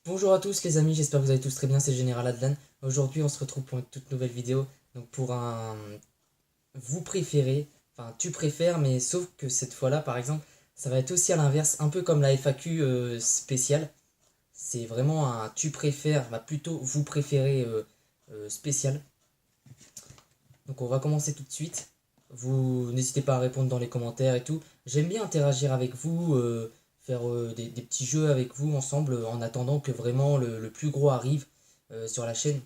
Bonjour à tous les amis, j'espère que vous allez tous très bien, c'est Général Adlan. Aujourd'hui on se retrouve pour une toute nouvelle vidéo, donc pour un vous préférez, enfin tu préfères, mais sauf que cette fois-là par exemple, ça va être aussi à l'inverse, un peu comme la FAQ spéciale. C'est vraiment un tu préfères, bah plutôt vous préférez spécial. Donc on va commencer tout de suite. Vous n'hésitez pas à répondre dans les commentaires et tout. J'aime bien interagir avec vous, faire des petits jeux avec vous ensemble en attendant que vraiment le plus gros arrive sur la chaîne.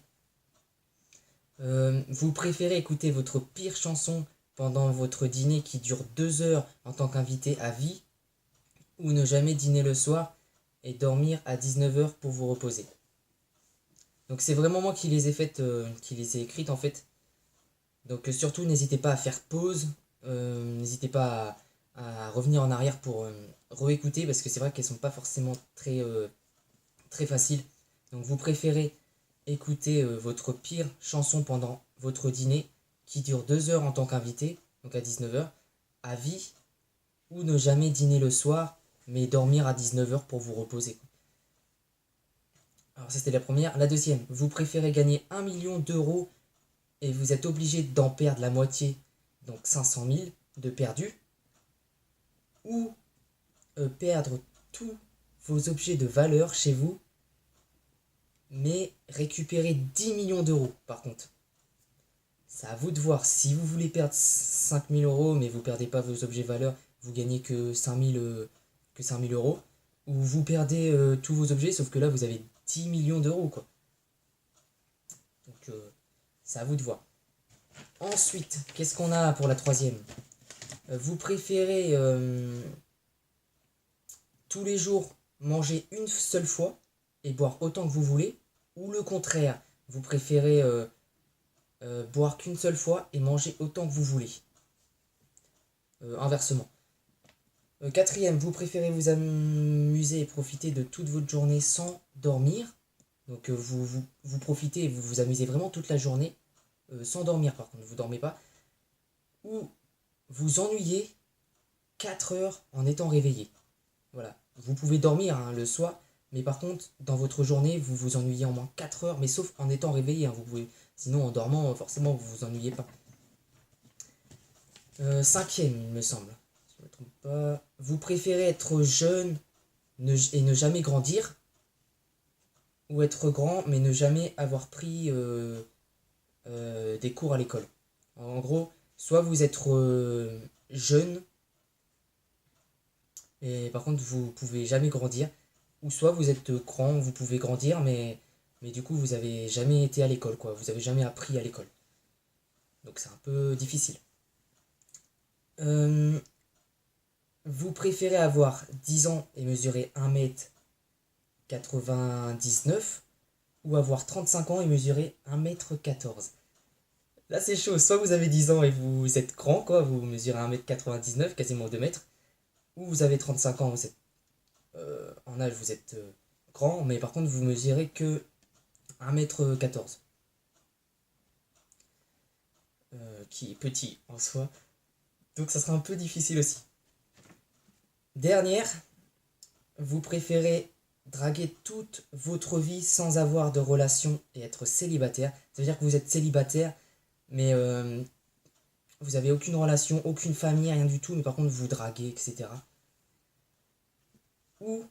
Vous préférez écouter votre pire chanson pendant votre dîner qui dure 2 heures en tant qu'invité à vie ou ne jamais dîner le soir et dormir à 19 heures pour vous reposer. Donc c'est vraiment moi qui les ai faites, qui les ai écrites en fait. Donc surtout n'hésitez pas à faire pause, n'hésitez pas à revenir en arrière pour réécouter parce que c'est vrai qu'elles sont pas forcément très faciles. Donc vous préférez écouter votre pire chanson pendant votre dîner qui dure 2 heures en tant qu'invité, donc à 19 heures à vie, ou ne jamais dîner le soir mais dormir à 19 heures pour vous reposer. Alors ça c'était la première. La deuxième, vous préférez gagner 1 million d'euros et vous êtes obligé d'en perdre la moitié, donc 500 000 de perdus, ou perdre tous vos objets de valeur chez vous, mais récupérer 10 millions d'euros par contre. C'est à vous de voir. Si vous voulez perdre 5 000 euros, mais vous perdez pas vos objets de valeur, vous gagnez que 5 000 euros, ou vous perdez tous vos objets, sauf que là vous avez 10 millions d'euros quoi. Donc c'est à vous de voir. Ensuite, qu'est-ce qu'on a pour la troisième? Vous préférez tous les jours manger une seule fois et boire autant que vous voulez, ou le contraire, vous préférez boire qu'une seule fois et manger autant que vous voulez. Inversement. Quatrième, vous préférez vous amuser et profiter de toute votre journée sans dormir. Donc vous profitez et vous vous amusez vraiment toute la journée sans dormir par contre, vous ne dormez pas. Ou vous ennuyez 4 heures en étant réveillé. Voilà. Vous pouvez dormir hein, le soir, mais par contre, dans votre journée, vous vous ennuyez en moins 4 heures, mais sauf en étant réveillé. Hein, vous pouvez... Sinon, en dormant, forcément, vous vous ennuyez pas. Cinquième, il me semble. Si je ne me trompe pas. Vous préférez être jeune et ne jamais grandir, ou être grand mais ne jamais avoir pris des cours à l'école. En gros, soit vous êtes jeune, et par contre vous pouvez jamais grandir, ou soit vous êtes grand, vous pouvez grandir, mais du coup vous avez jamais été à l'école, quoi. Vous avez jamais appris à l'école. Donc c'est un peu difficile. Euh, vous préférez avoir 10 ans et mesurer 1m99 ou avoir 35 ans et mesurer 1m14? Là c'est chaud, soit vous avez 10 ans et vous êtes grand, quoi, vous mesurez 1m99, quasiment 2 mètres, ou vous avez 35 ans, vous êtes en âge, vous êtes grand, mais par contre vous mesurez que 1m14, qui est petit en soi. Donc ça sera un peu difficile aussi. Dernière, vous préférez draguer toute votre vie sans avoir de relation et être célibataire. Ça veut dire que vous êtes célibataire, mais vous avez aucune relation, aucune famille, rien du tout, mais par contre vous draguez, etc. Ou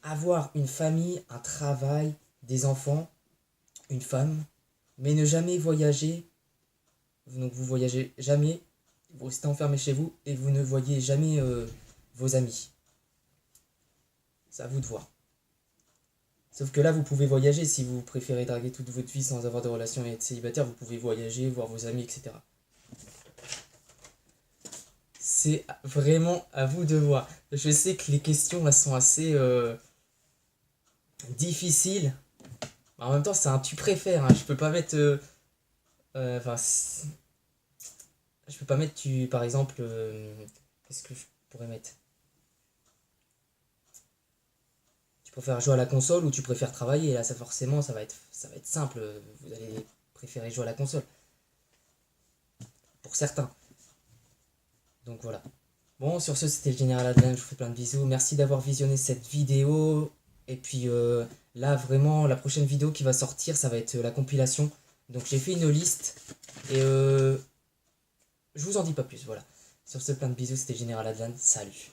avoir une famille, un travail, des enfants, une femme, mais ne jamais voyager. Donc vous voyagez jamais, vous restez enfermé chez vous et vous ne voyez jamais vos amis. C'est à vous de voir. Sauf que là, vous pouvez voyager si vous préférez draguer toute votre vie sans avoir de relation et être célibataire. Vous pouvez voyager, voir vos amis, etc. C'est vraiment à vous de voir. Je sais que les questions elles sont assez difficiles. En même temps, c'est un tu préfères. Hein. Je peux pas mettre. Enfin, je peux pas mettre tu. Par exemple. Qu'est-ce que je pourrais mettre? Tu préfères jouer à la console ou tu préfères travailler? Et là, ça forcément, ça va être simple. Vous allez préférer jouer à la console. Pour certains. Donc voilà. Bon, sur ce, c'était le Général Adrien. Je vous fais plein de bisous. Merci d'avoir visionné cette vidéo. Et puis, Là, vraiment, la prochaine vidéo qui va sortir, ça va être la compilation. Donc j'ai fait une liste et je vous en dis pas plus, voilà. Sur ce, plein de bisous, c'était Général Adlan, salut.